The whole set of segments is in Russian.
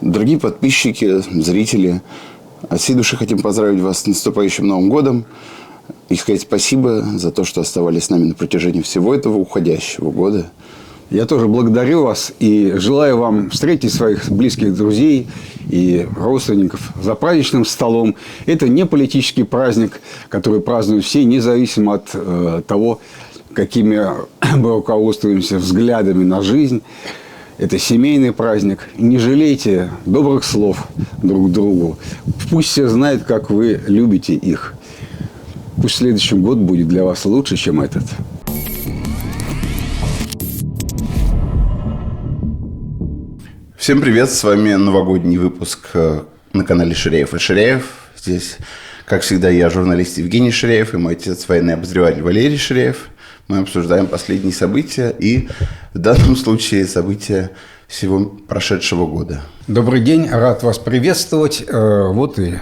Дорогие подписчики, зрители, от всей души хотим поздравить вас с наступающим Новым годом и сказать спасибо за то, что оставались с нами на протяжении всего этого уходящего года. Я тоже благодарю вас и желаю вам встретить своих близких друзей и родственников за праздничным столом. Это не политический праздник, который празднуют все, независимо от того, какими мы руководствуемся взглядами на жизнь. Это семейный праздник. Не жалейте добрых слов друг другу. Пусть все знают, как вы любите их. Пусть следующий год будет для вас лучше, чем этот. Всем привет, с вами новогодний выпуск на канале Ширяев и Ширяев. Здесь, как всегда, я, журналист Евгений Ширяев, и мой отец, военный обозреватель Валерий Ширяев. Мы обсуждаем последние события и, в данном случае, события всего прошедшего года. Добрый день, рад вас приветствовать. Вот и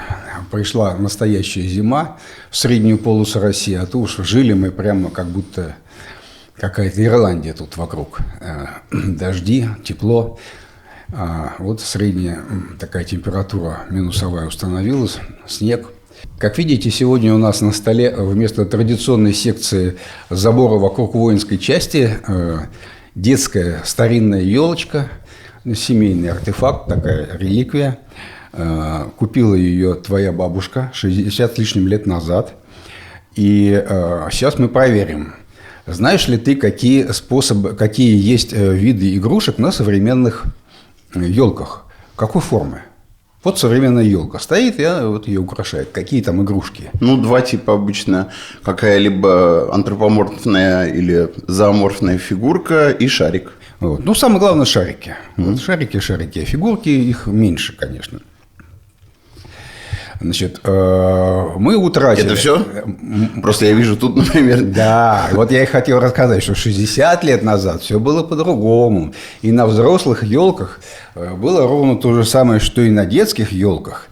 пришла настоящая зима в среднюю полосу России, а то уж жили мы прямо как будто какая-то Ирландия тут вокруг. Дожди, тепло. Вот средняя такая температура минусовая установилась, снег. Как видите, сегодня у нас на столе вместо традиционной секции забора вокруг воинской части детская старинная елочка, семейный артефакт, такая реликвия. Купила ее твоя бабушка 60 с лишним лет назад. И сейчас мы проверим. Знаешь ли ты, какие есть виды игрушек на современных елках? Какой формы? Вот современная елка стоит, и вот ее украшает. Какие там игрушки? Ну, два типа обычно. Какая-либо антропоморфная или зооморфная фигурка и шарик. Вот. Ну, самое главное – шарики. Вот, шарики. А фигурки их меньше, конечно. Значит, мы утратили... Это все? Просто я вижу тут, например... Да, вот я и хотел рассказать, что 60 лет назад все было по-другому. И на взрослых елках было ровно то же самое, что и на детских елках.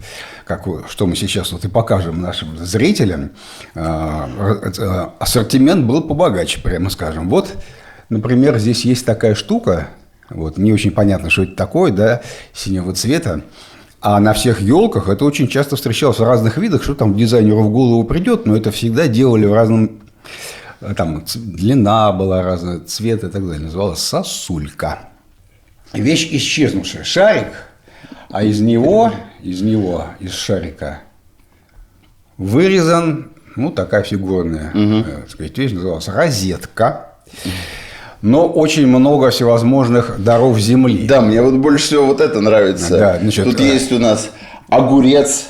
Что мы сейчас вот и покажем нашим зрителям. Ассортимент был побогаче, прямо скажем. Вот, например, здесь есть такая штука. Вот, не очень понятно, что это такое, да, синего цвета. А на всех елках это очень часто встречалось в разных видах, что там дизайнеру в голову придет, но это всегда делали в разном... Там длина была разная, цвет и так далее. Называлась сосулька. Вещь исчезнувшая. Шарик, а из шарика, вырезан, ну, такая фигурная, так сказать, вещь, называлась розетка. Но очень много всевозможных даров земли. Да, мне вот больше всего вот это нравится. Да, значит, тут есть у нас огурец,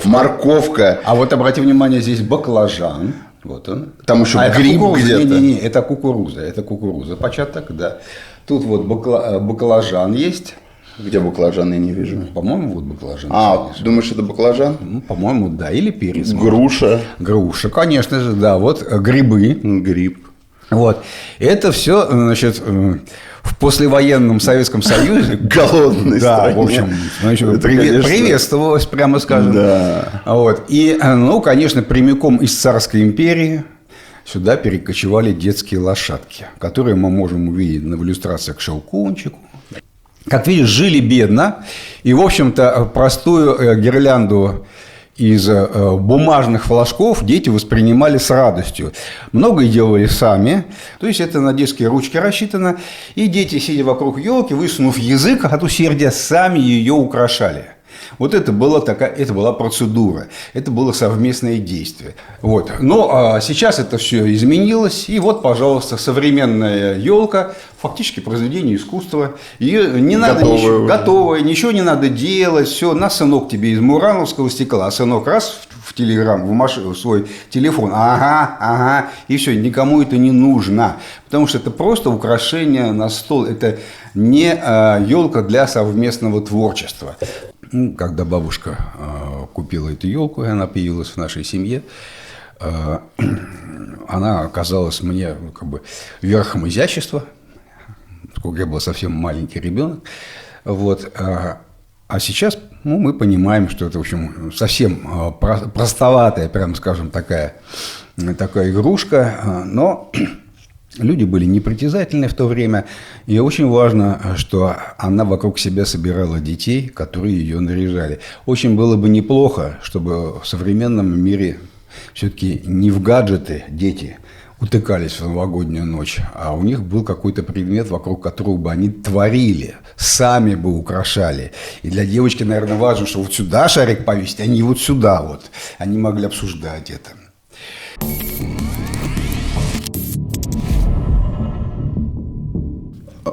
морковка. А вот обрати внимание, здесь баклажан. Вот он. Там еще гриб где-то. Не, это кукуруза. Початок, да. Тут вот баклажан есть. Где баклажан, я не вижу. По-моему, вот баклажан. Думаешь, это баклажан? Ну, по-моему, да. Или перец. Груша, конечно же, да. Вот грибы. Гриб. Вот. Это все, значит, в послевоенном Советском Союзе. Голодной стране. В общем, приветствовалось, прямо скажем. Да. Вот. И, ну, конечно, прямиком из Царской империи сюда перекочевали детские лошадки, которые мы можем увидеть в иллюстрациях к Щелкунчику. Как видишь, жили бедно. И, в общем-то, простую гирлянду из бумажных флажков дети воспринимали с радостью. Многое делали сами, то есть это на детские ручки рассчитано, и дети, сидя вокруг елки, высунув язык от усердия, сами ее украшали. Вот это была процедура, это было совместное действие. Вот. Но сейчас это все изменилось, и вот, пожалуйста, современная елка, фактически произведение искусства. Ее не надо готовое, ничего не надо делать, все, на, сынок, тебе из мурановского стекла, а сынок раз в телеграм, в свой телефон, ага, и все, никому это не нужно, потому что это просто украшение на стол, это не елка для совместного творчества. Когда бабушка купила эту елку, и она появилась в нашей семье, она оказалась мне как бы верхом изящества, поскольку я был совсем маленький ребенок. Вот. А сейчас мы понимаем, что это, в общем, совсем простоватая, прямо скажем, такая игрушка, но Люди были непритязательны в то время, и очень важно, что она вокруг себя собирала детей, которые ее наряжали. Очень было бы неплохо, чтобы в современном мире все-таки не в гаджеты дети утыкались в новогоднюю ночь, а у них был какой-то предмет, вокруг которого бы они творили, сами бы украшали. И для девочки, наверное, важно, что вот сюда шарик повесить, а не вот сюда вот. Они могли обсуждать это.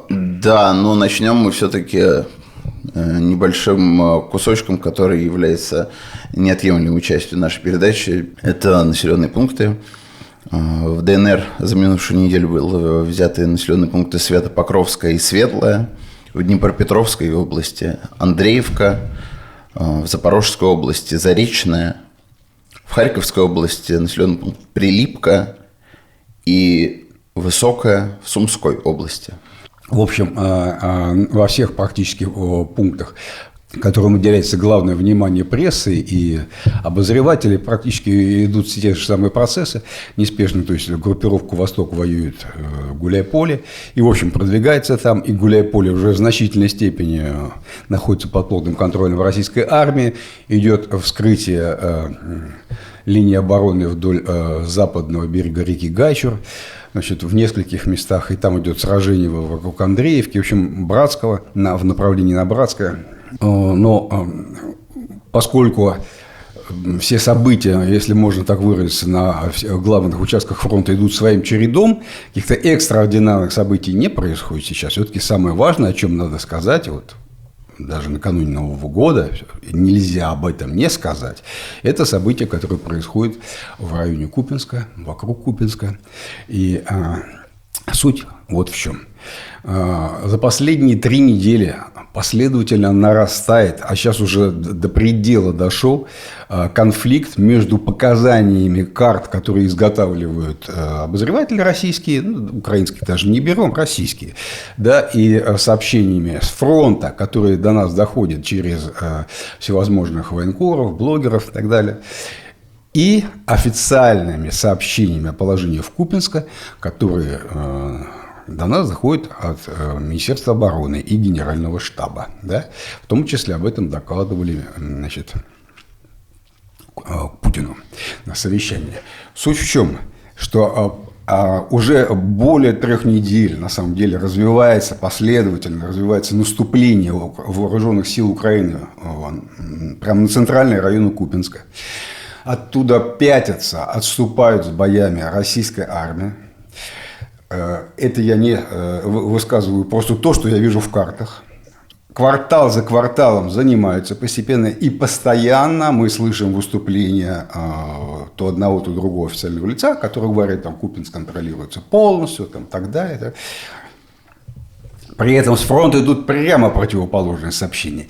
Да, но начнем мы все-таки небольшим кусочком, который является неотъемлемой частью нашей передачи. Это населенные пункты. В ДНР за минувшую неделю были взяты населенные пункты Свято-Покровская и Светлая, в Днепропетровской области Андреевка, в Запорожской области Заречная, в Харьковской области населенный пункт Прилипка и Высокая в Сумской области. В общем, во всех практически пунктах, которым уделяется главное внимание прессы и обозревателей, практически идут те же самые процессы неспешно. То есть группировка «Восток» воюет Гуляйполе и, в общем, продвигается там. И Гуляйполе уже в значительной степени находится под плотным контролем российской армии. Идет вскрытие линии обороны вдоль западного берега реки Гайчур. Значит, в нескольких местах, и там идет сражение вокруг Андреевки, в общем, Братского, в направлении на Братское. Но поскольку все события, если можно так выразиться, на главных участках фронта идут своим чередом, каких-то экстраординарных событий не происходит сейчас. Все-таки самое важное, о чем надо сказать, вот даже накануне Нового года, нельзя об этом не сказать, это события, которые происходят в районе Купянска, вокруг Купянска. И суть вот в чем. За последние 3 недели последовательно нарастает, а сейчас уже до предела дошел, конфликт между показаниями карт, которые изготавливают обозреватели российские, украинские даже не берем, российские, да, и сообщениями с фронта, которые до нас доходят через всевозможных военкоров, блогеров и так далее, и официальными сообщениями о положении в Купянске, которые до нас заходит от Министерства обороны и Генерального штаба. Да? В том числе об этом докладывали, значит, Путину на совещании. Суть в чем? Что уже более 3 недель, на самом деле, последовательно развивается наступление вооруженных сил Украины прямо на центральный район Купянска. Оттуда пятятся, отступают с боями российская армия. Это я не высказываю просто то, что я вижу в картах. Квартал за кварталом занимаются постепенно и постоянно мы слышим выступления то одного, то другого официального лица, которые говорят, там Купянск контролируется полностью, там, так далее. При этом с фронта идут прямо противоположные сообщения.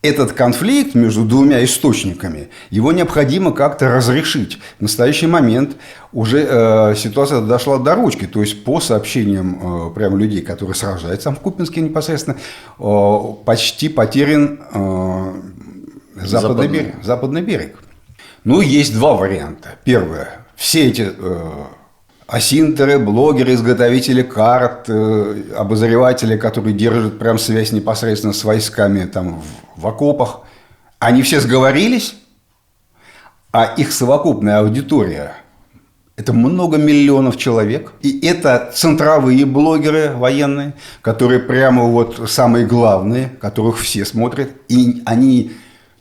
Этот конфликт между 2 источниками, его необходимо как-то разрешить. В настоящий момент уже ситуация дошла до ручки. То есть, по сообщениям прямо людей, которые сражаются там в Купянске непосредственно, почти потерян западный берег. Ну, есть 2 варианта. Первое. Все эти асинтеры, блогеры, изготовители карт, обозреватели, которые держат прям связь непосредственно с войсками там в окопах, они все сговорились, а их совокупная аудитория – это много миллионов человек. И это центровые блогеры военные, которые прямо вот самые главные, которых все смотрят, и они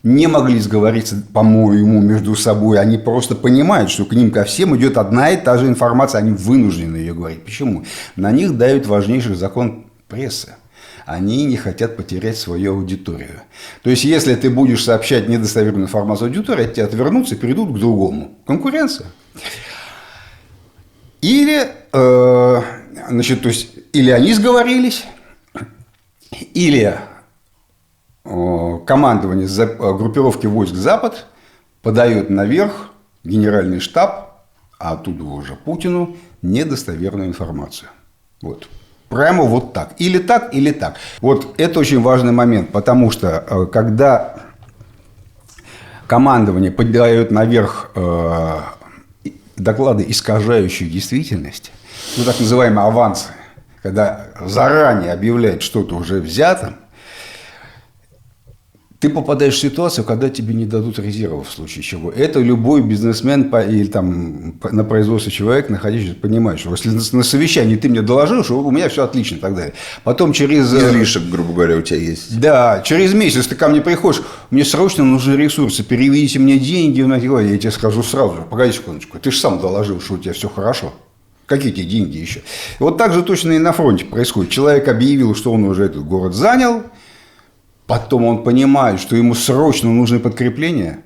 не могли сговориться, по-моему, между собой. Они просто понимают, что к ним ко всем идет одна и та же информация. Они вынуждены ее говорить. Почему? На них давит важнейший закон прессы. Они не хотят потерять свою аудиторию. То есть, если ты будешь сообщать недостоверную информацию аудитории, от тебя отвернутся и перейдут к другому. Конкуренция. Или, значит, то есть, или они сговорились, или командование группировки войск «Запад» подает наверх генеральный штаб, а оттуда уже Путину, недостоверную информацию. Вот. Прямо вот так. Или так, или так. Вот это очень важный момент, потому что когда командование подает наверх доклады, искажающие действительность, ну, так называемые авансы, когда заранее объявляют что-то уже взято, ты попадаешь в ситуацию, когда тебе не дадут резервов в случае чего. Это любой бизнесмен или там на производстве человек, находящийся, понимает, что если на совещании ты мне доложил, что у меня все отлично и так далее. Потом через... Излишек, грубо говоря, у тебя есть. Да, через месяц ты ко мне приходишь, мне срочно нужны ресурсы, переведите мне деньги, я тебе скажу сразу же, погоди секундочку, ты же сам доложил, что у тебя все хорошо. Какие тебе деньги еще? И вот так же точно и на фронте происходит. Человек объявил, что он уже этот город занял, потом он понимает, что ему срочно нужны подкрепления,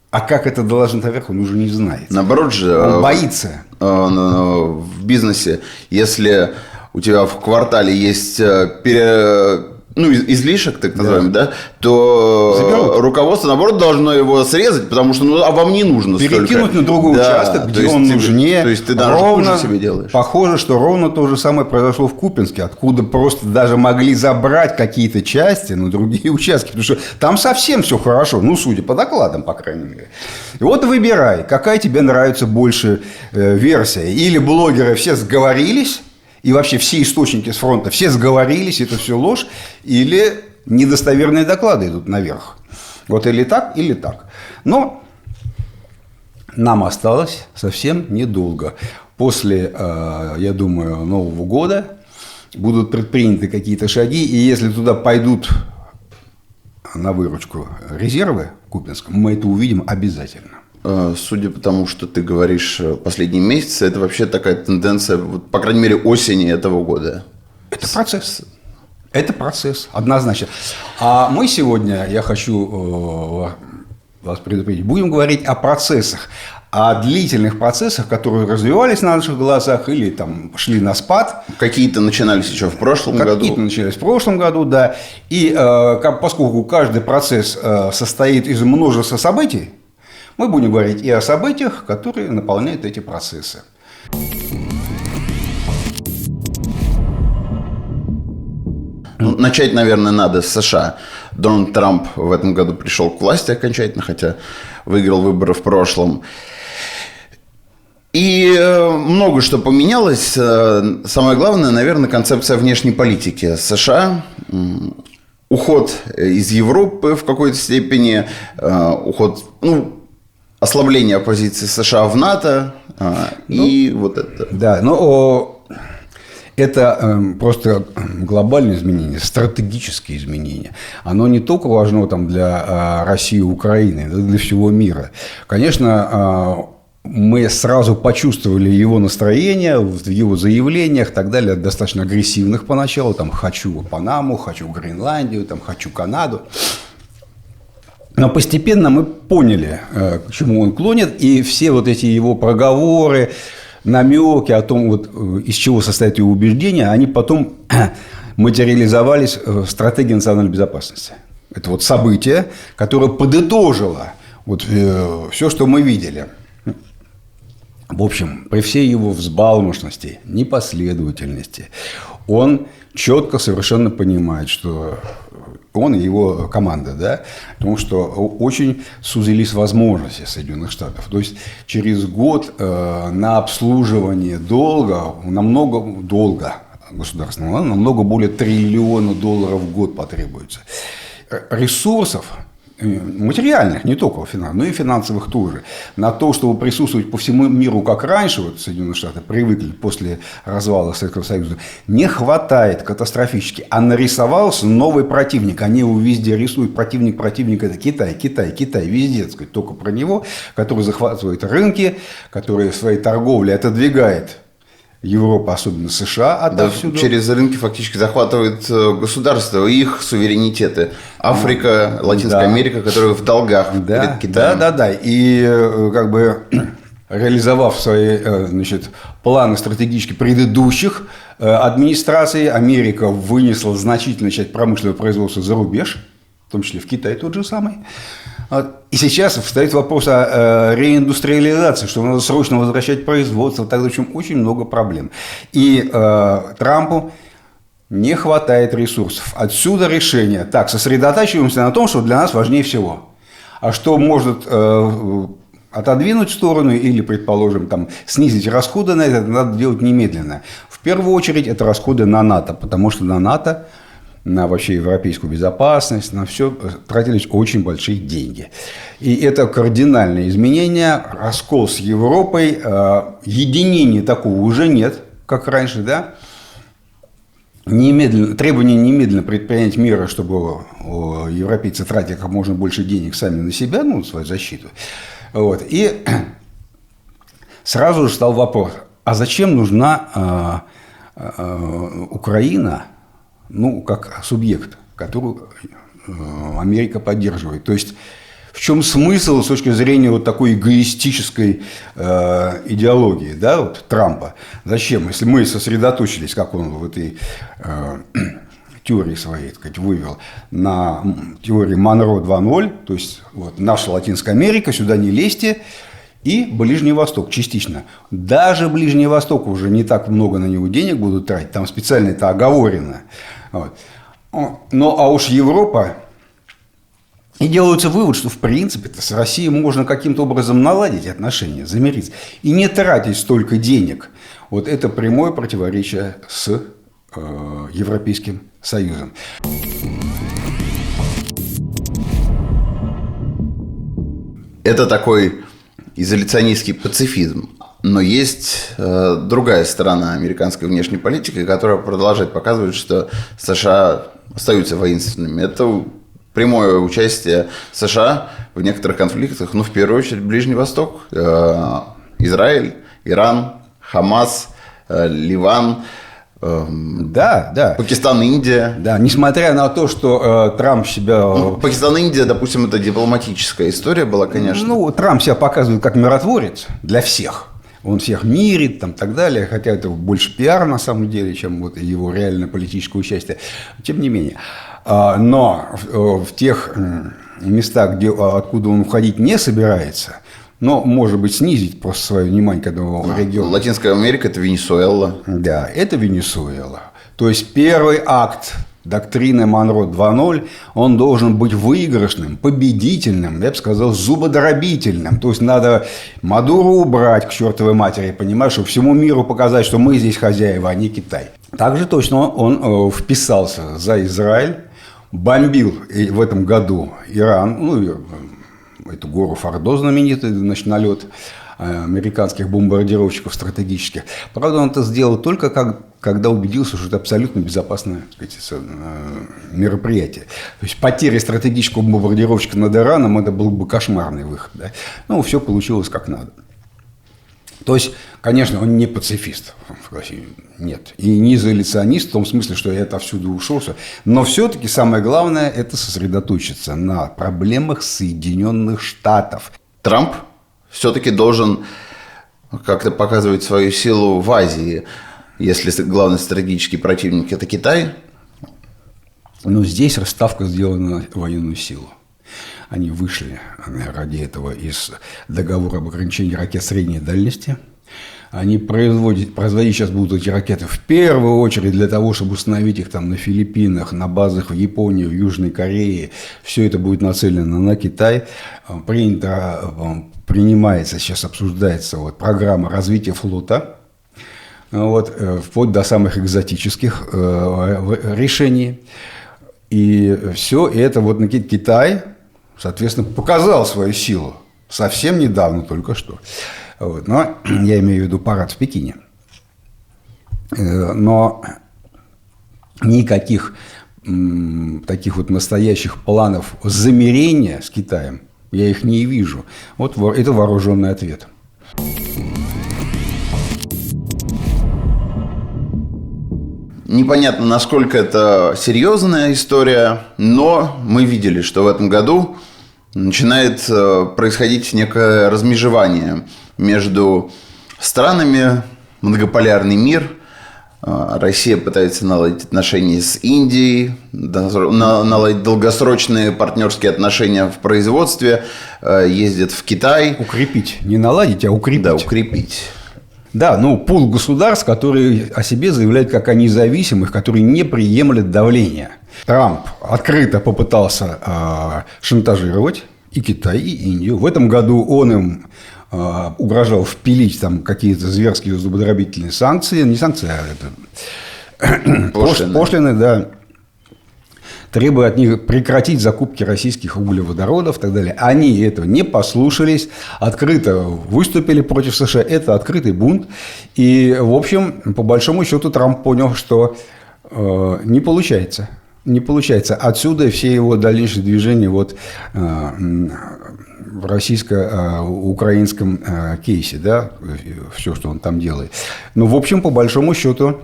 а как это доложить наверх, он уже не знает. Наоборот же... Он боится. В бизнесе, если у тебя в квартале есть излишек, так называемый, да, то заберут. руководство, наоборот, должно его срезать, потому что вам не нужно перекинуть столько. на другой участок, где он нужнее. То есть ты даже хуже себе делаешь. Похоже, что ровно то же самое произошло в Купинске, откуда просто даже могли забрать какие-то части на другие участки, потому что там совсем все хорошо, судя по докладам, по крайней мере. И вот выбирай, какая тебе нравится больше версия. Или блогеры все сговорились, и вообще все источники с фронта все сговорились, это все ложь, или недостоверные доклады идут наверх. Вот или так, или так. Но нам осталось совсем недолго. После, я думаю, Нового года будут предприняты какие-то шаги, и если туда пойдут на выручку резервы в Купинском, мы это увидим обязательно. Судя по тому, что ты говоришь последние месяцы, это вообще такая тенденция, по крайней мере, осени этого года. Это процесс. Это процесс, однозначно. А мы сегодня, я хочу вас предупредить, будем говорить о процессах, о длительных процессах, которые развивались на наших глазах или там шли на спад. Какие-то начинались еще в прошлом году. Какие-то начались в прошлом году, да. И поскольку каждый процесс состоит из множества событий, мы будем говорить и о событиях, которые наполняют эти процессы. Начать, наверное, надо с США. Дональд Трамп в этом году пришел к власти окончательно, хотя выиграл выборы в прошлом. И много что поменялось. Самое главное, наверное, концепция внешней политики США. Уход из Европы в какой-то степени, ослабление позиции США в НАТО и вот это. Да, но это просто глобальное изменение, стратегические изменения. Оно не только важно там, для России и Украины, но для всего мира. Конечно, мы сразу почувствовали его настроение в его заявлениях и так далее, достаточно агрессивных поначалу. Там, хочу Панаму, хочу Гренландию, там, хочу Канаду. Но постепенно мы поняли, к чему он клонит, и все вот эти его проговоры, намеки о том, из чего состоят его убеждения, они потом материализовались в стратегии национальной безопасности. Это событие, которое подытожило все, что мы видели. В общем, при всей его взбалмошности, непоследовательности, он четко совершенно понимает, что он и его команда, да, потому что очень сузились возможности Соединенных Штатов. То есть через год на обслуживание долга, государственного, намного более $1 триллиона в год потребуется. Ресурсов материальных, не только финансовых, но и финансовых тоже, на то, чтобы присутствовать по всему миру, как раньше, Соединенные Штаты привыкли после развала Советского Союза, не хватает катастрофически. А нарисовался новый противник. Они его везде рисуют. Противник это Китай, везде, так сказать, только про него, который захватывает рынки, который в своей торговле отодвигает Европа, особенно США, отовсюду. Да, через рынки фактически захватывают государства, их суверенитеты. Африка, Латинская Америка, которые в долгах перед Китаем. Да. И реализовав свои планы стратегически предыдущих администраций, Америка вынесла значительную часть промышленного производства за рубеж, в том числе в Китай тот же самый. И сейчас встает вопрос о реиндустриализации, что надо срочно возвращать производство. Тогда, в общем, очень много проблем. И Трампу не хватает ресурсов. Отсюда решение. Так, сосредотачиваемся на том, что для нас важнее всего. А что может отодвинуть в сторону или, предположим, там, снизить расходы на это надо делать немедленно. В первую очередь это расходы на НАТО, потому что на НАТО, на вообще европейскую безопасность, на все тратились очень большие деньги. И это кардинальное изменение, раскол с Европой, единения такого уже нет, как раньше, да? Требование немедленно предпринять меры, чтобы европейцы тратили как можно больше денег сами на себя, ну, свою защиту. Вот. И сразу же стал вопрос, а зачем нужна Украина, ну, как субъект, которую Америка поддерживает? То есть, в чем смысл с точки зрения вот такой эгоистической идеологии, да, вот, Трампа? Зачем? Если мы сосредоточились, как он в этой теории своей, так сказать, вывел, на теории Монро 2.0, то есть вот, наша Латинская Америка, сюда не лезьте, и Ближний Восток частично. Даже Ближний Восток уже не так много на него денег будут тратить, там специально это оговорено. Вот. Ну, а уж Европа. И делается вывод, что в принципе с Россией можно каким-то образом наладить отношения, замириться. И не тратить столько денег. Вот это прямое противоречие с Европейским Союзом. Это такой изоляционистский пацифизм. Но есть другая сторона американской внешней политики, которая продолжает показывать, что США остаются воинственными. Это прямое участие США в некоторых конфликтах, ну, в первую очередь, Ближний Восток, Израиль, Иран, Хамас, Ливан, да. Пакистан, Индия. Да, несмотря на то, что Трамп себя... Ну, Пакистан, Индия, допустим, это дипломатическая история была, конечно. Ну, Трамп себя показывает как миротворец для всех. Он всех мирит, там, так далее, хотя это больше пиар на самом деле, чем вот его реальное политическое участие. Тем не менее. Но в тех местах, откуда он уходить не собирается, но, может быть, снизить просто свое внимание к этому региону. Латинская Америка – это Венесуэла. Да, это Венесуэла. То есть первый акт доктрины Монро 2.0, он должен быть выигрышным, победительным, я бы сказал, зубодробительным. То есть надо Мадуру убрать к чертовой матери, понимаешь, чтобы всему миру показать, что мы здесь хозяева, а не Китай. Также точно он вписался за Израиль, бомбил в этом году Иран, ну, эту гору Фордо знаменитый, значит, налет американских бомбардировщиков стратегических. Правда, он это сделал только когда убедился, что это абсолютно безопасное, так сказать, мероприятие. То есть потеря стратегического бомбардировщика над Ираном – это был бы кошмарный выход. Да? Ну, все получилось как надо. То есть, конечно, он не пацифист, нет, и не изоляционист в том смысле, что я отовсюду ушел, но все-таки самое главное – это сосредоточиться на проблемах Соединенных Штатов. Трамп все-таки должен как-то показывать свою силу в Азии, если главный стратегический противник – это Китай. Но здесь расставка сделана на военную силу. Они вышли ради этого из договора об ограничении ракет средней дальности. Они производить сейчас будут эти ракеты в первую очередь для того, чтобы установить их там на Филиппинах, на базах в Японии, в Южной Корее. Все это будет нацелено на Китай. Принимается, сейчас обсуждается вот программа развития флота, вот, вплоть до самых экзотических решений. И все это вот на Китай, соответственно, показал свою силу совсем недавно, только что. Вот. Но я имею в виду парад в Пекине. Но никаких таких вот настоящих планов замирения с Китаем я их не вижу. Вот это вооруженный ответ. Непонятно, насколько это серьезная история, но мы видели, что в этом году начинает происходить некое размежевание между странами, многополярный мир. Россия пытается наладить отношения с Индией, наладить долгосрочные партнерские отношения в производстве, ездит в Китай. Укрепить. Не наладить, а укрепить. Да, укрепить. Да, ну, пул государств, которые о себе заявляют как о независимых, которые не приемлят давления. Трамп открыто попытался шантажировать и Китай, и Индию. В этом году он им угрожал впилить там какие-то зверские зубодробительные санкции. Не санкции, а это пошлины, да. Требуя от них прекратить закупки российских углеводородов и так далее. Они этого не послушались, открыто выступили против США. Это открытый бунт. И, в общем, по большому счету, Трамп понял, что не получается. Не получается. Отсюда все его дальнейшие движения вот, в российско-украинском кейсе, да, все, что он там делает. Но, в общем, по большому счету,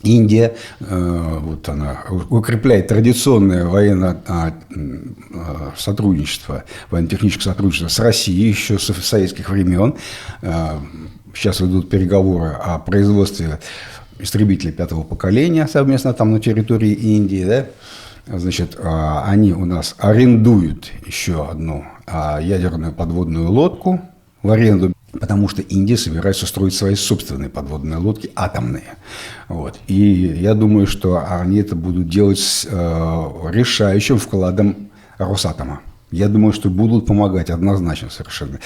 Индия, вот она укрепляет традиционное военное сотрудничество, военно-техническое сотрудничество с Россией еще с советских времен. Сейчас идут переговоры о производстве истребителей 5-го поколения совместно там на территории Индии. Да? Значит, они у нас арендуют еще одну ядерную подводную лодку в аренду. Потому что Индия собирается строить свои собственные подводные лодки, атомные. Вот. И я думаю, что они это будут делать с решающим вкладом Росатома. Я думаю, что будут помогать однозначно совершенно.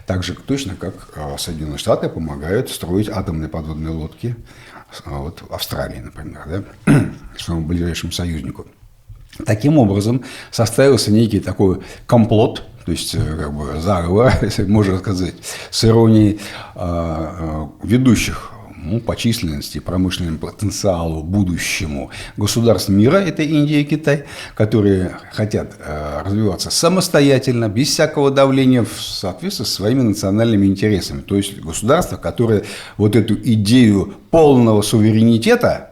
Так же точно, как Соединенные Штаты помогают строить атомные подводные лодки вот, в Австралии, например, да? Своему ближайшему союзнику. Таким образом, составился некий такой комплот, то есть, как бы, заговор, можно сказать, с иронией ведущих по численности, промышленному потенциалу, будущему государств мира, это Индия и Китай, которые хотят развиваться самостоятельно, без всякого давления, в соответствии со своими национальными интересами. То есть, государства, которые вот эту идею полного суверенитета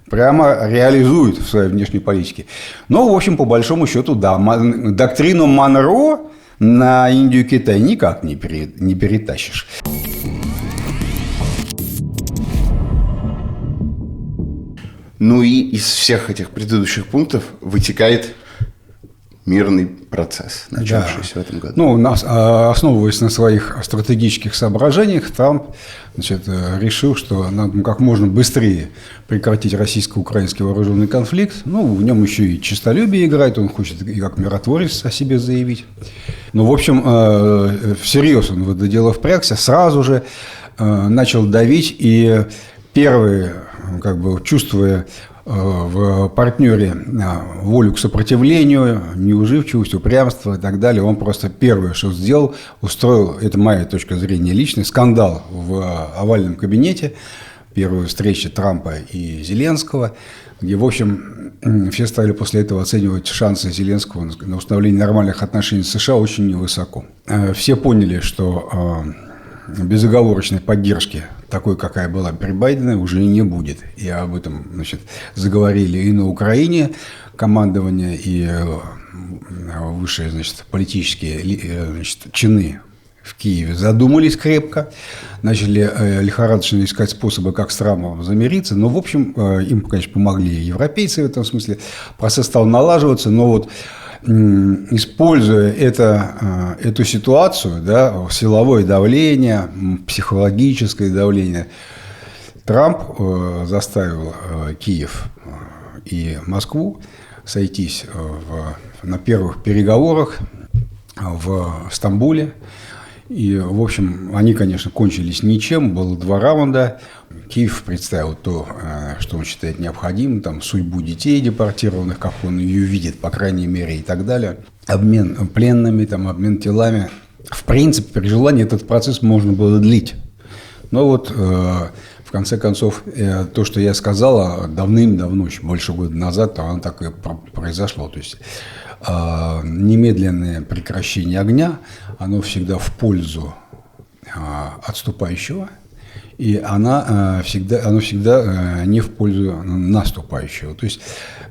прямо реализуют в своей внешней политике. Но, в общем, по большому счету, да, доктрину Монро на Индию и Китай никак не перетащишь. Ну и из всех этих предыдущих пунктов вытекает мирный процесс, начавшийся в этом году. Ну, основываясь на своих стратегических соображениях, Трамп, значит, решил, что надо как можно быстрее прекратить российско-украинский вооруженный конфликт. Ну, в нем еще и честолюбие играет, он хочет и как миротворец о себе заявить. Ну, в общем, всерьез он в это дело впрягся, сразу же начал давить, и первые, как бы, чувствуя в партнере волю к сопротивлению, неуживчивость, упрямство и так далее, он просто первое, что сделал, устроил, это моя точка зрения личная, скандал в овальном кабинете, первая встреча Трампа и Зеленского, где, в общем, все стали после этого оценивать шансы Зеленского на установление нормальных отношений с США очень невысоко. Все поняли, что безоговорочной поддержки, такой, какая была при Байдене, уже не будет. И об этом, значит, заговорили и на Украине командование, и высшие, значит, политические, значит, чины в Киеве задумались крепко, начали лихорадочно искать способы, как с Трампом замириться. Но, в общем, им, конечно, помогли европейцы в этом смысле. Процесс стал налаживаться, но вот используя эту ситуацию, да, силовое давление, психологическое давление, Трамп заставил Киев и Москву сойтись на первых переговорах в Стамбуле. И, в общем, они, конечно, кончились ничем. Было 2 раунда. Киев представил то, что он считает необходимым, там, судьбу детей депортированных, как он ее видит, по крайней мере, и так далее. Обмен пленными, там, обмен телами. В принципе, при желании этот процесс можно было длить. Но вот, в конце концов, то, что я сказал давным-давно, еще больше года назад, то оно так и произошло. То есть немедленное прекращение огня, оно всегда в пользу отступающего, и оно всегда не в пользу наступающего. То есть,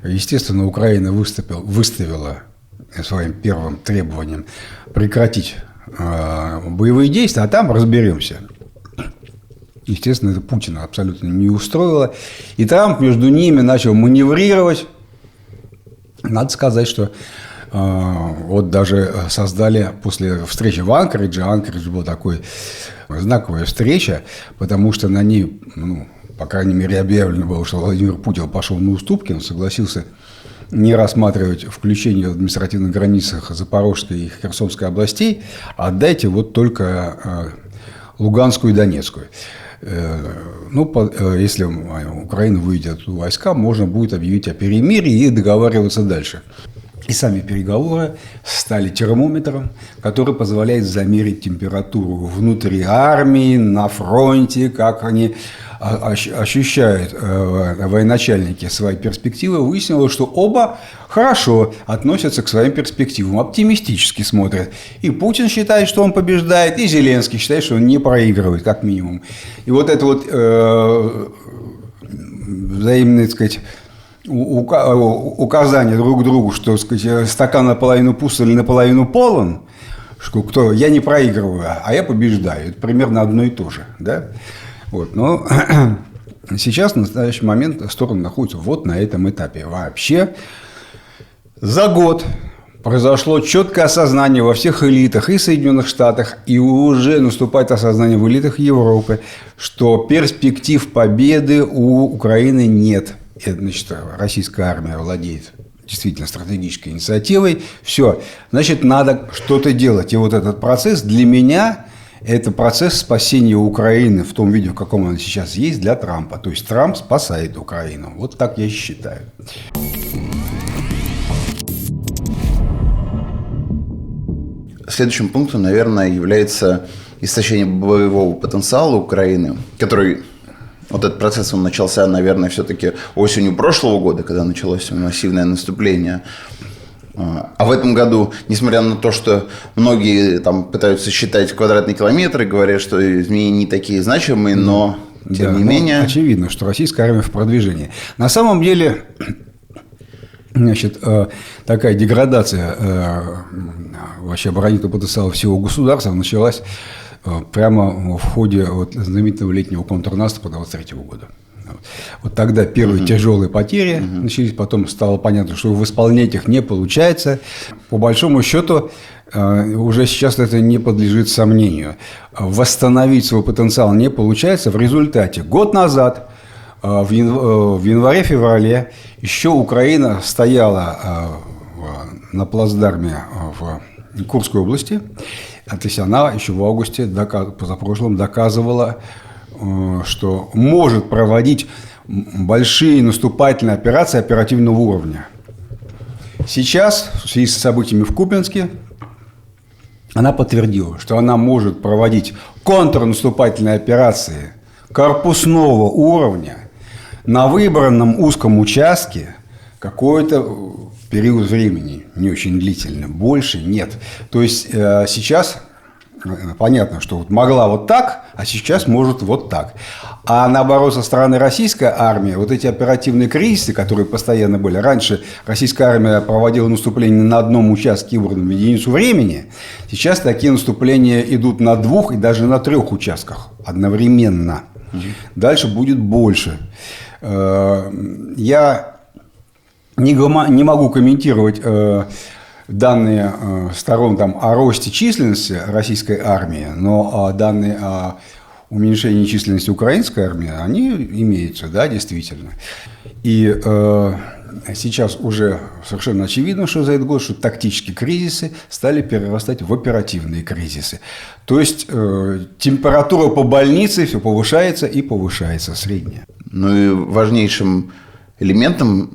естественно, Украина выставила своим первым требованием прекратить боевые действия, а там разберемся. Естественно, это Путина абсолютно не устроило. И Трамп между ними начал маневрировать. Надо сказать, что вот даже создали после встречи в Анкоридже. Анкоридж была такой знаковая встреча, потому что на ней, ну, по крайней мере, объявлено было, что Владимир Путин пошел на уступки, он согласился не рассматривать включение в административных границах Запорожской и Херсонской областей, а отдайте вот только Луганскую и Донецкую. Если Украина выведет войска, можно будет объявить о перемирии и договариваться дальше. И сами переговоры стали термометром, который позволяет замерить температуру внутри армии, на фронте, как они ощущают военачальники свои перспективы. Выяснилось, что оба хорошо относятся к своим перспективам, оптимистически смотрят. И Путин считает, что он побеждает, и Зеленский считает, что он не проигрывает, как минимум. И вот это вот взаимное, так сказать, указание друг другу, что, сказать, стакан наполовину пуст или наполовину полон, что я не проигрываю, а я побеждаю. Это примерно одно и то же. Да? Вот. Но сейчас, в настоящий момент, стороны находятся вот на этом этапе. Вообще за год произошло четкое осознание во всех элитах и Соединенных Штатах, и уже наступает осознание в элитах Европы, что перспектив победы у Украины нет. Это, значит, российская армия владеет действительно стратегической инициативой. Все, значит, надо что-то делать. И вот этот процесс для меня – это процесс спасения Украины в том виде, в каком она сейчас есть, для Трампа. То есть Трамп спасает Украину. Вот так я считаю. Следующим пунктом, наверное, является истощение боевого потенциала Украины, который... Вот этот процесс, он начался, наверное, все-таки осенью прошлого года, когда началось массивное наступление. А в этом году, несмотря на то, что многие там пытаются считать квадратные километры, говорят, что изменения не такие значимые, но тем не менее... Очевидно, что российская армия в продвижении. На самом деле, значит, такая деградация вообще оборонительного потенциала всего государства началась прямо в ходе знаменитого летнего контрнаступа 23 года. Вот тогда первые тяжелые потери начались, потом стало понятно, что восполнять их не получается. По большому счету, уже сейчас это не подлежит сомнению. Восстановить свой потенциал не получается. В результате год назад, в январе-феврале, еще Украина стояла на плацдарме в Курской области. То есть она еще в августе позапрошлом доказывала, что может проводить большие наступательные операции оперативного уровня. Сейчас, в связи с событиями в Купянске, она подтвердила, что она может проводить контрнаступательные операции корпусного уровня на выбранном узком участке какой-то период времени, не очень длительный, больше нет. То есть сейчас понятно, что вот могла вот так, а сейчас может вот так. А наоборот, со стороны российской армии, вот эти оперативные кризисы, которые постоянно были, раньше российская армия проводила наступление на одном участке выбранном единицу времени, сейчас такие наступления идут на 2 и даже на 3 участках одновременно. Дальше будет больше. Я не могу комментировать данные сторон о росте численности российской армии, но данные о уменьшении численности украинской армии, они имеются, да, действительно. И сейчас уже совершенно очевидно, что за этот год, что тактические кризисы стали перерастать в оперативные кризисы. То есть температура по больнице все повышается и повышается, средняя. Ну и важнейшим элементом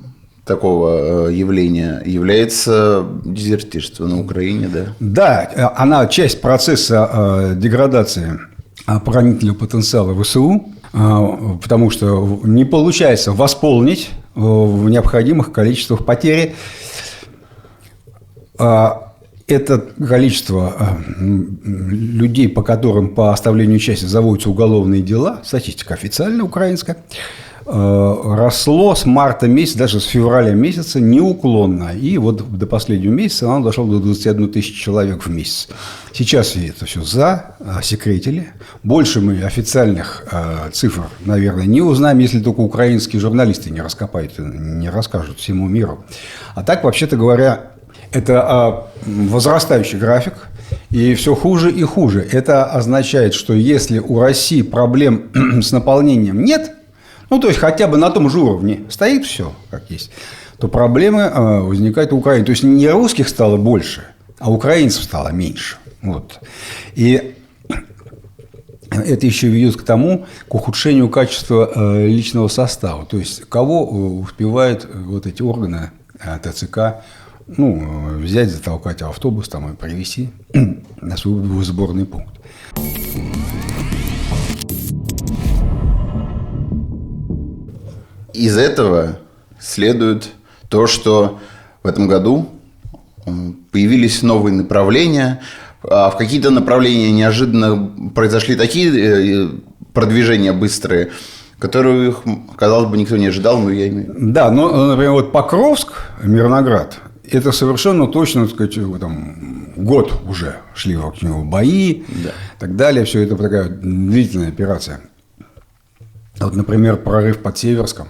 такого явления является дезертирство на Украине, да? Да, она часть процесса деградации оборонительного потенциала ВСУ, потому что не получается восполнить в необходимых количествах потери. Это количество людей, по которым по оставлению части заводятся уголовные дела, статистика официальная украинская, росло с марта месяца, даже с февраля месяца неуклонно. И вот до последнего месяца оно дошло до 21 тысячи человек в месяц. Сейчас это все засекретили. Больше мы официальных цифр, наверное, не узнаем, если только украинские журналисты не раскопают, не расскажут всему миру. А так, вообще-то говоря, это возрастающий график. И все хуже и хуже. Это означает, что если у России проблем с наполнением нет, ну, то есть хотя бы на том же уровне стоит все, как есть, то проблемы возникают у Украины. То есть не русских стало больше, а украинцев стало меньше. Вот. И это еще ведет к тому, к ухудшению качества личного состава. То есть кого успевают вот эти органы ТЦК взять, затолкать в автобус там, и привезти на свой сборный пункт. Из этого следует то, что в этом году появились новые направления. А в какие-то направления неожиданно произошли такие продвижения быстрые, которых, казалось бы, никто не ожидал, но я имею. Да, например, вот Покровск, Мирноград, это совершенно точно, так сказать, там, год уже шли вокруг него бои, и так далее. Все это такая длительная операция. Вот, например, прорыв под Северском,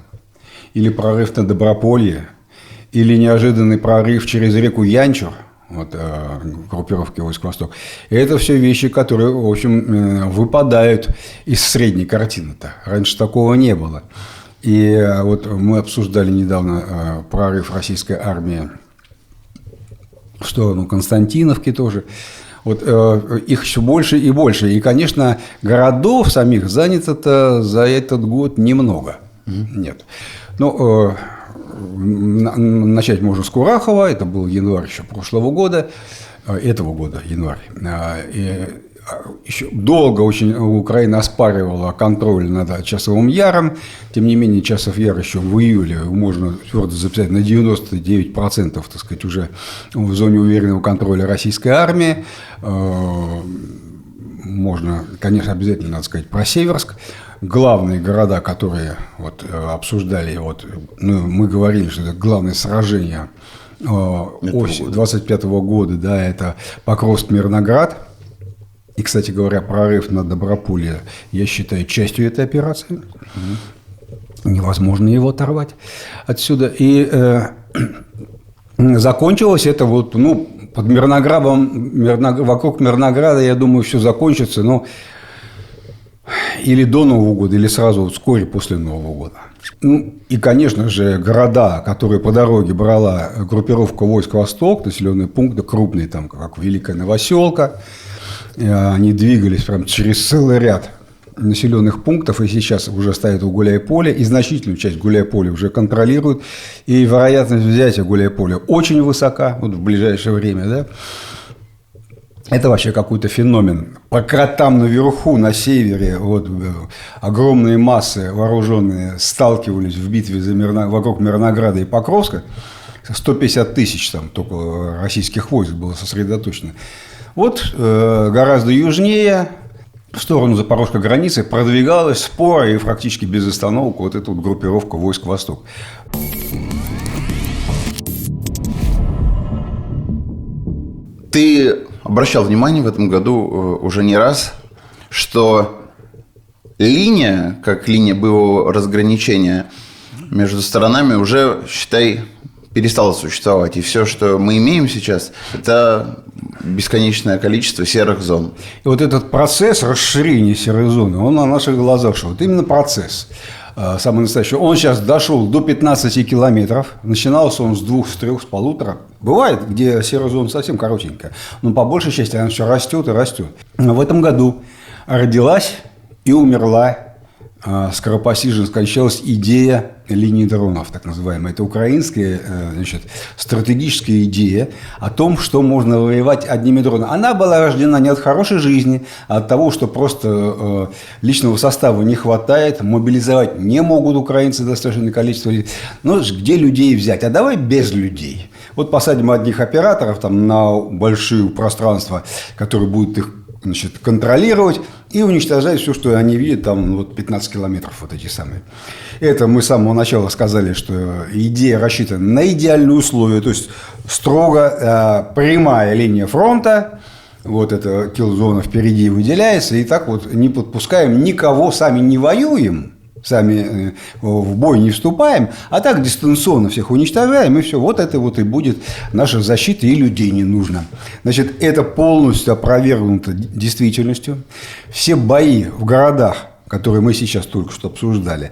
или прорыв на Доброполье, или неожиданный прорыв через реку Янчур, вот, группировки войск «Восток». И это все вещи, которые, в общем, выпадают из средней картины-то. Раньше такого не было. И вот мы обсуждали недавно прорыв российской армии в сторону Константиновки тоже. Вот их все больше и больше. И, конечно, городов самих занято-то за этот год немного. Нет. Ну, начать можно с Курахова. Это был январь еще прошлого года. Этого года, январь. И еще долго очень Украина оспаривала контроль над Часовым Яром. Тем не менее, Часов Яр еще в июле можно твердо записать на 99%, так сказать, уже в зоне уверенного контроля российской армии. Можно, конечно, обязательно, надо сказать, про Северск. Главные города, которые вот, обсуждали, вот, мы говорили, что это главное сражение осень 25-го года, да, это Покровск, Мирноград. И, кстати говоря, прорыв на Доброполье, я считаю, частью этой операции. Невозможно его оторвать отсюда. И закончилось это вот, под Мирноградом, вокруг Мирнограда, я думаю, все закончится, или до Нового года, или сразу вскоре после Нового года. И, конечно же, города, которые по дороге брала группировка войск «Восток», населенные пункты крупные, там, как Великая Новоселка, они двигались прям через целый ряд населенных пунктов, и сейчас уже стоят у Гуляйполя, и значительную часть Гуляйполя уже контролируют, и вероятность взятия Гуляйполя очень высока вот в ближайшее время, да. Это вообще какой-то феномен. Пока там наверху, на севере, вот, огромные массы вооруженные сталкивались в битве вокруг Мирнограда и Покровска, 150 тысяч там только российских войск было сосредоточено. Вот гораздо южнее, в сторону Запорожской границы, продвигалась спора и практически без остановок вот эта вот группировка войск «Восток». Ты обращал внимание в этом году уже не раз, что линия, как линия боевого разграничения между сторонами, уже, считай, перестала существовать. И все, что мы имеем сейчас, это бесконечное количество серых зон. И вот этот процесс расширения серой зоны, он на наших глазах шел. Вот именно процесс. Самый настоящий. Он сейчас дошел до 15 километров. Начинался он с 2, с 3, с 1,5. Бывает, где серая зона совсем коротенькая. Но по большей части она все растет и растет. В этом году родилась и умерла, скоропостижно скончалась идея линии дронов, так называемая. Это украинская, стратегическая идея о том, что можно воевать одними дронами. Она была рождена не от хорошей жизни, а от того, что просто личного состава не хватает, мобилизовать не могут украинцы достаточное количество людей. Но где людей взять? А давай без людей. Вот посадим одних операторов там, на большие пространства, которые будут их контролировать и уничтожать все, что они видят, там вот 15 километров вот эти самые. Это мы с самого начала сказали, что идея рассчитана на идеальные условия, то есть строго прямая линия фронта, вот эта киллзона впереди выделяется, и так вот не подпускаем никого, сами не воюем, сами в бой не вступаем, а так дистанционно всех уничтожаем, и все. Вот это вот и будет наша защита, и людей не нужно. Значит, это полностью опровергнуто действительностью. Все бои в городах, которые мы сейчас только что обсуждали,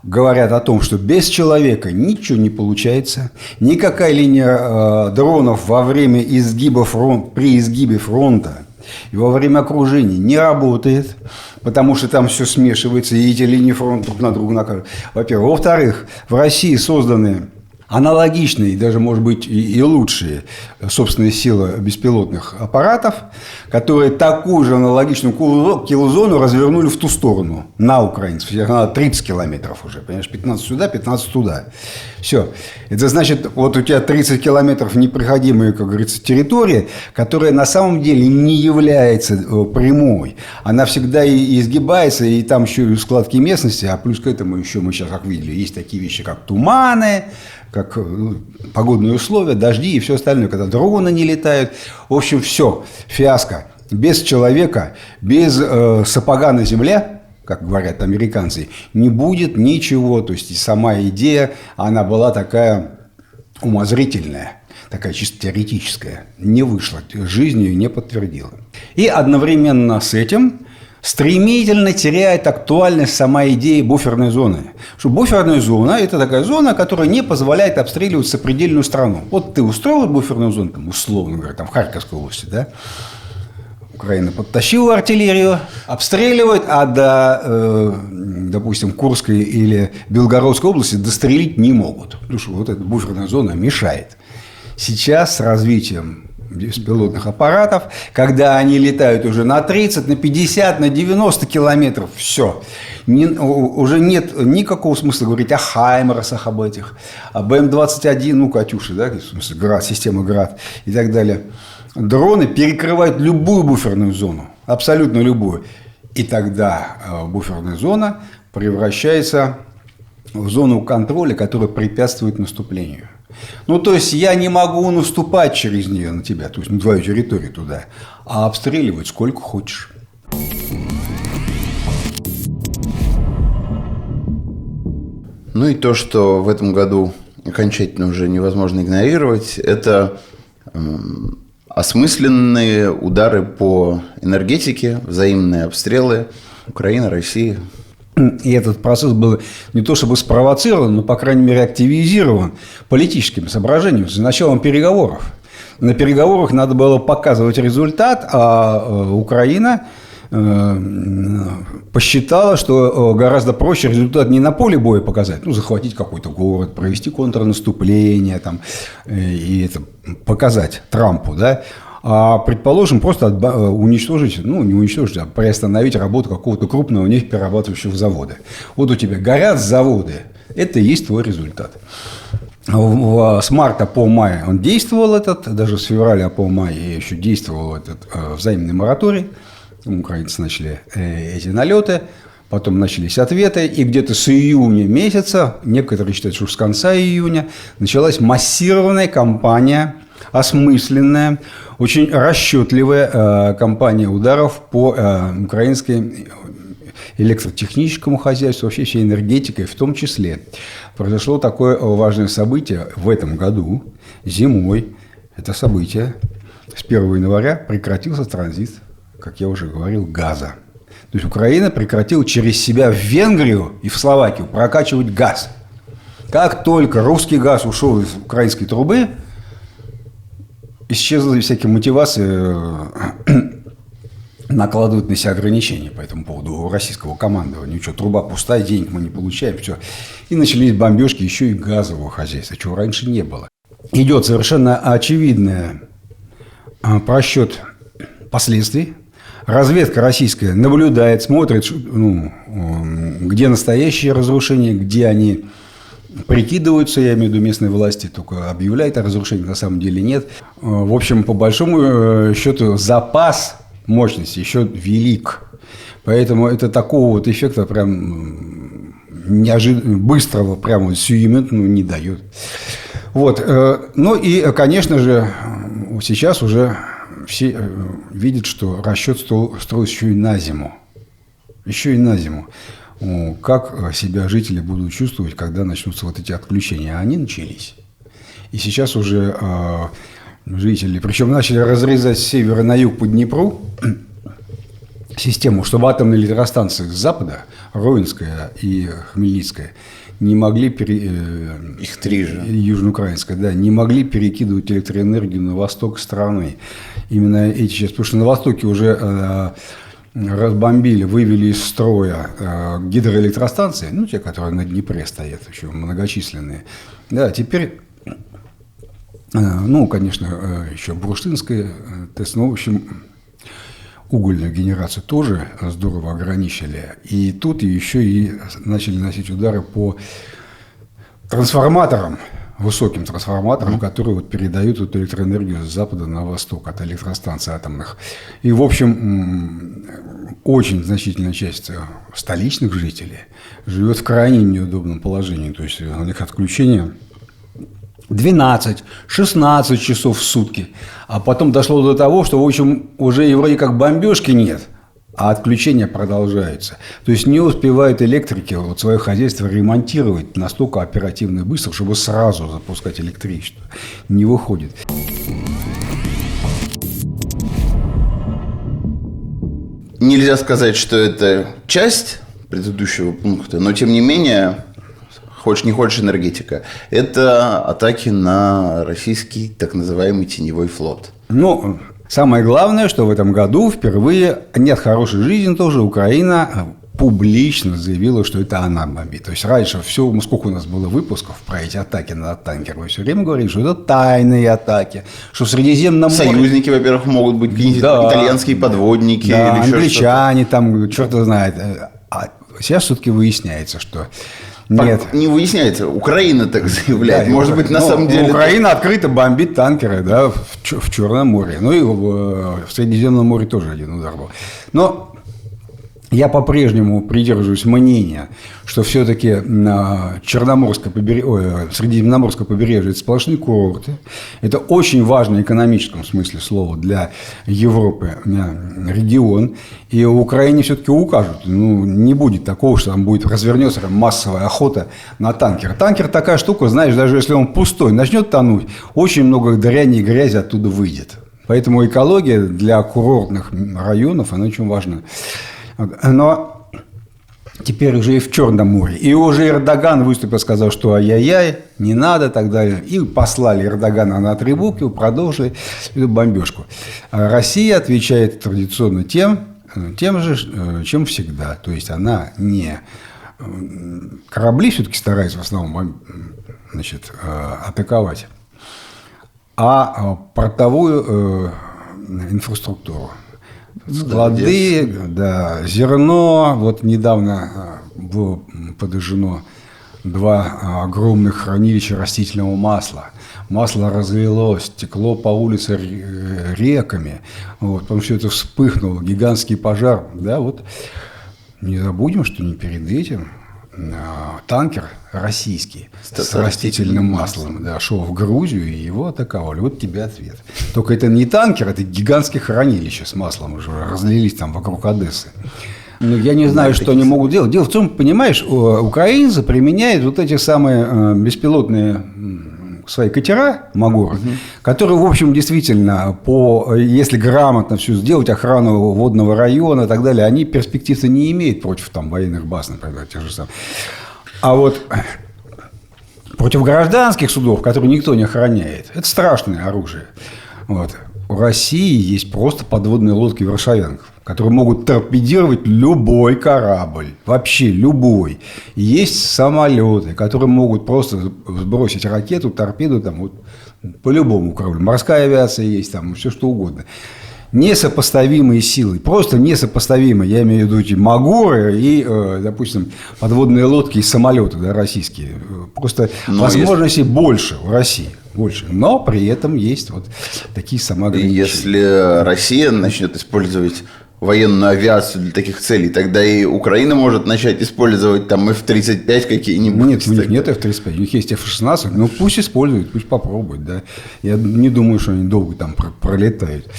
говорят о том, что без человека ничего не получается, никакая линия дронов во время при изгибе фронта и во время окружения не работает, потому что там все смешивается, и эти линии фронта друг на друга накладывают. Во-первых. Во-вторых, в России созданы аналогичные, даже, может быть, и лучшие собственные силы беспилотных аппаратов, которые такую же аналогичную киллзону развернули в ту сторону, на украинцев. Их надо 30 километров уже, понимаешь, 15 сюда, 15 туда. Все. Это значит, вот у тебя 30 километров непроходимая, как говорится, территория, которая на самом деле не является прямой. Она всегда и изгибается, и там еще и складки местности, а плюс к этому еще мы сейчас, как видели, есть такие вещи, как туманы, как погодные условия, дожди и все остальное, когда дроны не летают. В общем, все, фиаско. Без человека, без сапога на земле, как говорят американцы, не будет ничего. То есть и сама идея, она была такая умозрительная, такая чисто теоретическая. Не вышла, жизнь ее не подтвердила. И одновременно с этим стремительно теряет актуальность сама идея буферной зоны. Что буферная зона – это такая зона, которая не позволяет обстреливать сопредельную страну. Вот ты устроил буферную зону, там, условно говоря, там, в Харьковской области, да? Украина подтащила артиллерию, обстреливает, а до, допустим, Курской или Белгородской области дострелить не могут. Потому что вот эта буферная зона мешает. Сейчас с развитием беспилотных аппаратов, когда они летают уже на 30, на 50, на 90 километров, все. Уже нет никакого смысла говорить о Хаймерсах, об этих, о БМ-21, ну, Катюши, да, в смысле, Град, система Град и так далее. Дроны перекрывают любую буферную зону, абсолютно любую. И тогда буферная зона превращается в зону контроля, которая препятствует наступлению. Ну, то есть, я не могу наступать через нее на тебя, то есть, на твою территорию туда, а обстреливать сколько хочешь. Ну, и то, что в этом году окончательно уже невозможно игнорировать, это осмысленные удары по энергетике, взаимные обстрелы Украины, России. И этот процесс был не то чтобы спровоцирован, но, по крайней мере, активизирован политическими соображениями с началом переговоров. На переговорах надо было показывать результат, а Украина посчитала, что гораздо проще результат не на поле боя показать, ну, захватить какой-то город, провести контрнаступление там, и это показать Трампу, да, а, предположим, просто уничтожить, ну, не уничтожить, а приостановить работу какого-то крупного нефтеперерабатывающего завода. Вот у тебя горят заводы, это и есть твой результат. С марта по май он действовал даже с февраля по май еще действовал этот взаимный мораторий. Украинцы начали эти налеты, потом начались ответы, и где-то с июня месяца, некоторые считают, что с конца июня, началась массированная кампания, осмысленная, очень расчетливая кампания ударов по украинской электротехническому хозяйству, вообще всей энергетикой в том числе. Произошло такое важное событие в этом году, зимой. Это событие. С 1 января прекратился транзит, как я уже говорил, газа. То есть Украина прекратила через себя в Венгрию и в Словакию прокачивать газ. Как только русский газ ушел из украинской трубы, исчезла всякие мотивации накладывать на себя ограничения по этому поводу у российского командования. Что, труба пустая, денег мы не получаем, все. И начались бомбежки еще и газового хозяйства, чего раньше не было. Идет совершенно очевидный просчет последствий. Разведка российская наблюдает, смотрит, где настоящие разрушения, где они прикидываются, я имею в виду местные власти, только объявляют о разрушении, на самом деле нет. В общем, по большому счету, запас мощности еще велик. Поэтому это такого вот эффекта прям неожиданно, быстрого, прямо вот сиюминутного не дает. Вот. Ну и, конечно же, сейчас уже все видят, что расчет строится еще и на зиму. Еще и на зиму. Как себя жители будут чувствовать, когда начнутся вот эти отключения. А они начались. И сейчас уже жители, причем начали разрезать с севера на юг по Днепру, систему, чтобы атомные электростанции с запада, Ровенская и Хмельницкая, не могли их 3 же. Южноукраинская, да, не могли перекидывать электроэнергию на восток страны. Именно эти сейчас, потому что на востоке уже разбомбили, вывели из строя гидроэлектростанции, ну, те, которые на Днепре стоят, еще многочисленные. Да, теперь, ну, конечно, еще Бурштинская ТЭС, ну, в общем, угольную генерацию тоже здорово ограничили. И тут еще и начали носить удары по трансформаторам, высоким трансформаторам, которые вот передают эту электроэнергию с запада на восток от электростанций атомных. И, в общем, очень значительная часть столичных жителей живет в крайне неудобном положении. То есть у них отключение 12-16 часов в сутки. А потом дошло до того, что, в общем, уже и вроде как бомбежки нет, а отключения продолжаются. То есть не успевают электрики вот свое хозяйство ремонтировать настолько оперативно и быстро, чтобы сразу запускать электричество. Не выходит. Нельзя сказать, что это часть предыдущего пункта, но тем не менее, хочешь не хочешь, энергетика. Это атаки на российский так называемый теневой флот. Ну, самое главное, что в этом году впервые «Нет хорошей жизни» тоже Украина публично заявила, что это она бомбит. То есть раньше все, сколько у нас было выпусков про эти атаки на танкеры, мы все время говорили, что это тайные атаки, что в Средиземном море... Союзники, во-первых, могут быть какие-нибудь итальянские подводники. Да, или англичане что-то. Там, черт знает. А сейчас все-таки выясняется, что... Нет. Не выясняется. Украина так заявляет. Да, может быть, на самом деле... Украина открыто бомбит танкеры, да, в Черном море. Ну и в Средиземном море тоже один удар был. Но я по-прежнему придерживаюсь мнения, что все-таки Средиземноморское побережье – это сплошные курорты. Это очень важный в экономическом смысле слова для Европы регион. И в Украине все-таки укажут. Ну, не будет такого, что там будет развернется массовая охота на танкер. Танкер такая штука, знаешь, даже если он пустой, начнет тонуть, очень много дряни и грязи оттуда выйдет. Поэтому экология для курортных районов, она очень важна. Но теперь уже и в Черном море. И уже Эрдоган выступил, сказал, что ай-яй-яй, не надо, и так далее. И послали Эрдогана на Требуху, продолжили эту бомбежку. А Россия отвечает традиционно тем же, чем всегда. То есть она не... Корабли все-таки стараются в основном, значит, атаковать, а портовую инфраструктуру. Склады, да, зерно. Вот недавно было подожжено 2 огромных хранилища растительного масла. Масло разлилось, текло по улице реками. Вот, потом все это вспыхнуло, гигантский пожар. Да, вот. Не забудем, что не перед этим танкер российский с растительным маслом, да, шел в Грузию, и его атаковали. Вот тебе ответ. Только это не танкер, это гигантские хранилища с маслом уже разлились там вокруг Одессы. Ну, я не знаю, что они могут делать. Дело в том, понимаешь, украинцы применяют вот эти самые беспилотные свои катера Магор, которые, в общем, действительно, если грамотно все сделать, охрану водного района и так далее, они перспектив-то не имеют против там, военных баз, например, тех же самых. А вот против гражданских судов, которые никто не охраняет, это страшное оружие. Вот. У России есть просто подводные лодки «Варшавянков», которые могут торпедировать любой корабль, вообще любой. И есть самолеты, которые могут просто сбросить ракету, торпеду там, вот, по любому кораблю. Морская авиация есть, там, все что угодно. Несопоставимые силы, просто несопоставимые. Я имею в виду эти Магоры и, допустим, подводные лодки и самолеты, да, российские. Просто возможностей больше в России. Больше. Но при этом есть вот такие самоограничения. Если Россия начнет использовать военную авиацию для таких целей, тогда и Украина может начать использовать там F-35 какие-нибудь. Нет, у них нет F-35, у них есть F-16, ну пусть используют, пусть попробуют. Да. Я не думаю, что они долго там пролетают.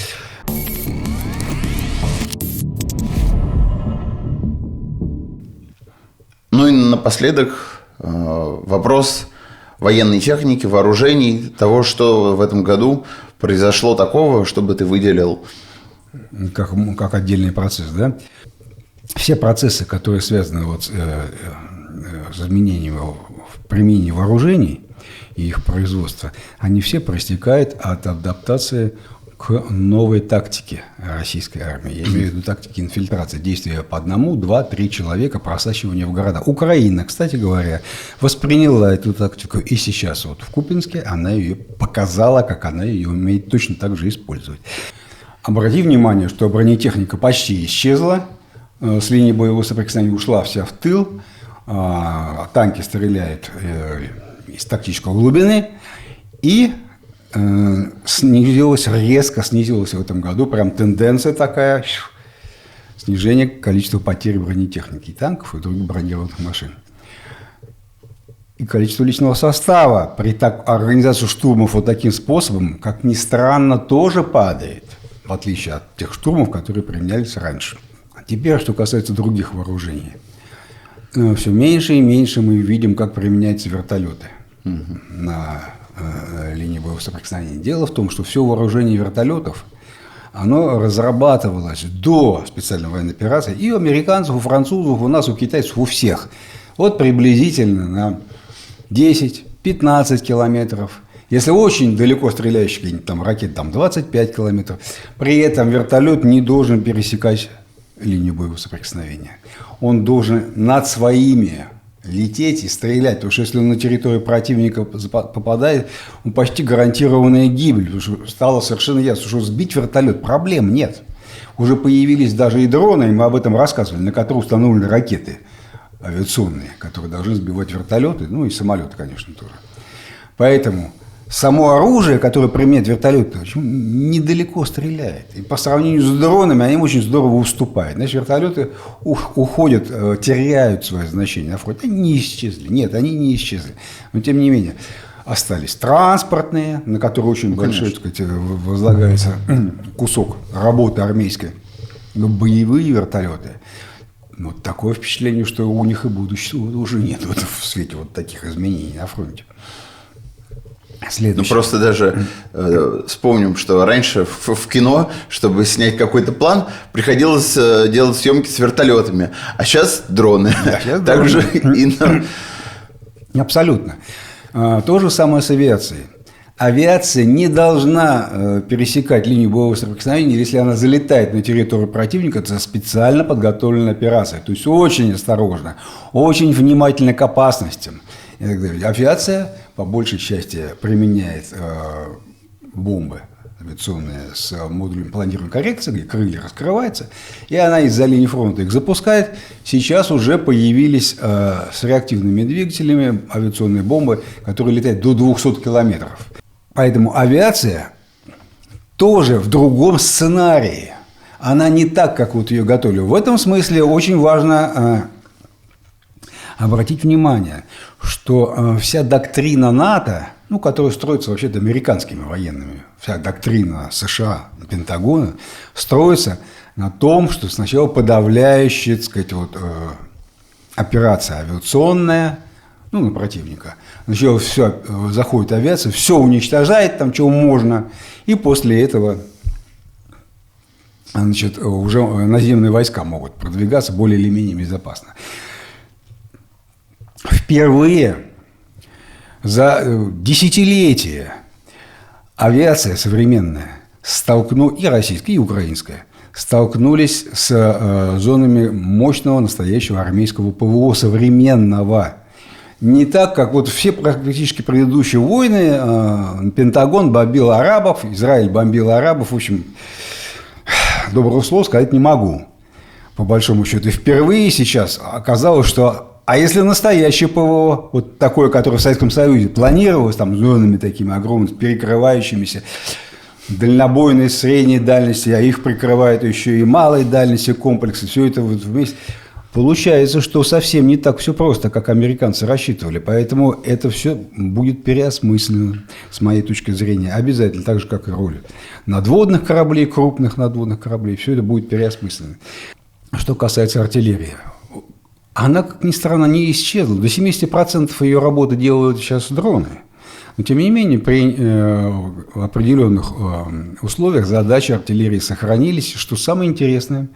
Ну и напоследок вопрос военной техники, вооружений, того, что в этом году произошло такого, чтобы ты выделил как отдельный процесс, да? Все процессы, которые связаны вот с изменением в применении вооружений и их производства, они все проистекают от адаптации к новой тактике российской армии. Я имею в виду тактики инфильтрации, действия по 1, 2, 3 человека, просачивания в города. Украина, кстати говоря, восприняла эту тактику и сейчас вот в Купинске она ее показала, как она ее умеет точно так же использовать. Обрати внимание, что бронетехника почти исчезла, с линии боевого соприкосновения ушла вся в тыл, танки стреляют из тактической глубины, и резко снизилась в этом году, прям тенденция такая, снижение количества потерь бронетехники, танков и других бронированных машин. И количество личного состава при организации штурмов вот таким способом, как ни странно, тоже падает, в отличие от тех штурмов, которые применялись раньше. А теперь, что касается других вооружений. Все меньше и меньше мы видим, как применяются вертолеты на линии боевого соприкосновения. Дело в том, что все вооружение вертолетов, оно разрабатывалось до специальной военной операции и у американцев, у французов, у нас, у китайцев, у всех. Вот приблизительно на 10-15 километров. Если очень далеко стреляющий какие-нибудь там ракеты, там 25 километров. При этом вертолет не должен пересекать линию боевого соприкосновения. Он должен над своими лететь и стрелять, потому что если он на территорию противника попадает, он почти гарантированная гибель, потому что стало совершенно ясно, что сбить вертолет проблем нет. Уже появились даже и дроны, и мы об этом рассказывали, на которые установлены ракеты авиационные, которые должны сбивать вертолеты, ну и самолеты, конечно, тоже. Поэтому само оружие, которое применяет вертолет, недалеко стреляет. И по сравнению с дронами они очень здорово уступают. Значит, вертолеты уходят, теряют свое значение на фронте. Они не исчезли. Нет, они не исчезли. Но тем не менее, остались транспортные, на которые очень большой, так сказать, возлагается кусок работы армейской. Но боевые вертолеты. Вот такое впечатление, что у них и будущего уже нет вот, в свете вот таких изменений на фронте. Ну, просто даже вспомним, что раньше в кино, чтобы снять какой-то план, приходилось делать съемки с вертолетами. А сейчас дроны. Да, сейчас также Абсолютно. То же самое с авиацией. Авиация не должна пересекать линию боевого соприкосновения, если она залетает на территорию противника, это специально подготовленная операция. То есть очень осторожно, очень внимательно к опасностям. И так далее. Авиация по большей части применяет бомбы авиационные с модулем планирования коррекции, где крылья раскрываются, и она из-за линии фронта их запускает. Сейчас уже появились с реактивными двигателями авиационные бомбы, которые летают до 200 километров. Поэтому авиация тоже в другом сценарии. Она не так, как вот ее готовили. В этом смысле очень важно обратить внимание, что вся доктрина НАТО, ну, которая строится вообще-то американскими военными, вся доктрина США, Пентагона, строится на том, что сначала подавляющая, так сказать, вот, операция авиационная, ну, на противника. Сначала все, заходит авиация, все уничтожает, там, чего можно, и после этого, значит, уже наземные войска могут продвигаться более или менее безопасно. Впервые за десятилетия авиация современная, и российская, и украинская, столкнулись с зонами мощного настоящего армейского ПВО современного. Не так, как вот все практически предыдущие войны, Пентагон бомбил арабов, Израиль бомбил арабов, в общем, доброго слова сказать не могу, по большому счету. И впервые сейчас оказалось, что а если настоящее ПВО, вот такое, которое в Советском Союзе планировалось, там, зонами такими огромными, перекрывающимися, дальнобойной средней дальности, а их прикрывают еще и малой дальности комплексы, все это вот вместе. Получается, что совсем не так все просто, как американцы рассчитывали. Поэтому это все будет переосмыслено, с моей точки зрения, обязательно, так же, как и роль надводных кораблей, крупных надводных кораблей, все это будет переосмыслено. Что касается артиллерии. Она, как ни странно, не исчезла. До 70% ее работы делают сейчас дроны. Но, тем не менее, при определенных условиях задачи артиллерии сохранились. Что самое интересное,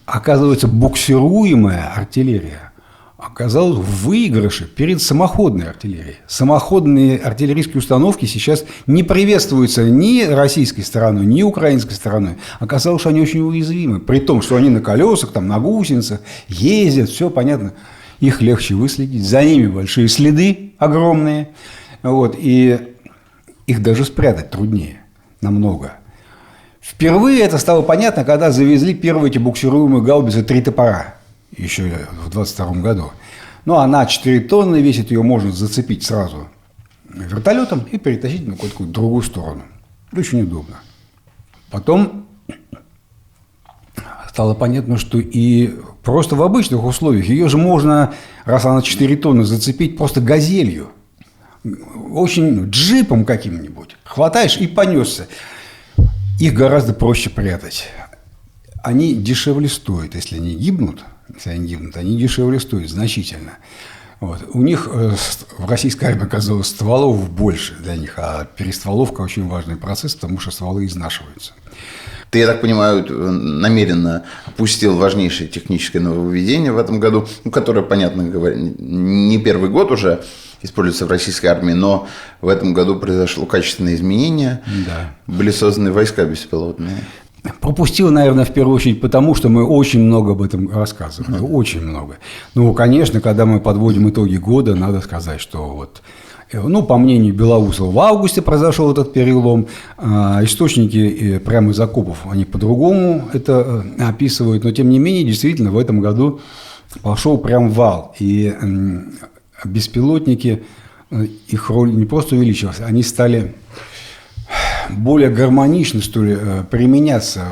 оказывается, буксируемая артиллерия оказалась в выигрыше перед самоходной артиллерией. Самоходные артиллерийские установки сейчас не приветствуются ни российской стороной, ни украинской стороной. Оказалось, что они очень уязвимы. При том, что они на колесах, там, на гусеницах ездят, все понятно. Их легче выследить. За ними большие следы огромные. Вот, и их даже спрятать труднее. Намного. Впервые это стало понятно, когда завезли первые эти буксируемые гаубицы «Три топора». Еще в 22 году. Ну, она 4 тонны весит, ее можно зацепить сразу вертолетом и перетащить на какую-то другую сторону. Очень удобно. Потом стало понятно, что и просто в обычных условиях ее же можно, раз она 4 тонны, зацепить просто газелью. Очень джипом каким-нибудь. Хватаешь и понесся. Их гораздо проще прятать. Они дешевле стоят, если они гибнут. Если они гибнут, они дешевле стоят значительно. Вот. У них в российской армии оказалось стволов больше для них, а перестволовка очень важный процесс, потому что стволы изнашиваются. Ты, я так понимаю, намеренно опустил важнейшее техническое нововведение в этом году, ну, которое, понятно говоря, не первый год уже используется в российской армии, но в этом году произошло качественное изменение. Да. Были созданы войска беспилотные. Пропустил, наверное, в первую очередь потому, что мы очень много об этом рассказывали. Очень много. Ну, конечно, когда мы подводим итоги года, надо сказать, что вот, ну, по мнению Белоусова, в августе произошел этот перелом. Источники прямо из окопов, они по-другому это описывают. Но, тем не менее, действительно, в этом году пошел прям вал. И беспилотники, их роль не просто увеличилась, они стали более гармонично, что ли, применяться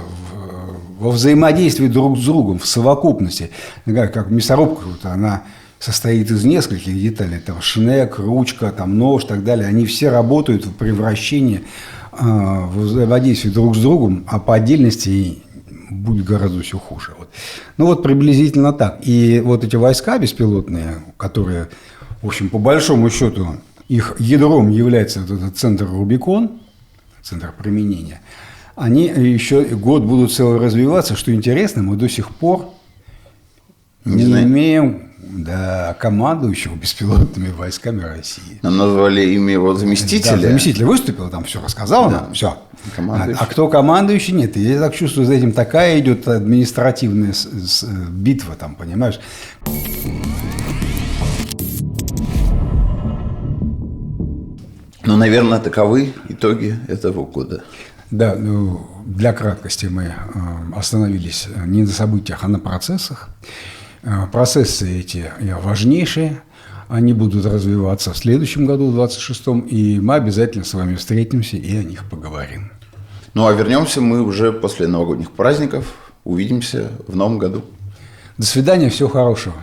во взаимодействии друг с другом, в совокупности. Как мясорубка, вот, она состоит из нескольких деталей. Там шнек, ручка, там нож и так далее. Они все работают в превращении, в взаимодействии друг с другом, а по отдельности будет гораздо все хуже. Вот. Ну вот приблизительно так. И вот эти войска беспилотные, которые, в общем, по большому счету, их ядром является вот этот центр Рубикон, центр применения, они еще год будут целый развиваться. Что интересно, мы до сих пор не имеем командующего беспилотными войсками России. Нам назвали имя его заместителя. Да, заместитель выступил, там все рассказал, да. Все. А кто командующий, нет. Я так чувствую, за этим такая идет административная битва, там, понимаешь. Ну, наверное, таковы итоги этого года. Да, ну, для краткости мы остановились не на событиях, а на процессах. Процессы эти важнейшие, они будут развиваться в следующем году, в 26-м, и мы обязательно с вами встретимся и о них поговорим. Ну, а вернемся мы уже после новогодних праздников. Увидимся в новом году. До свидания, всего хорошего.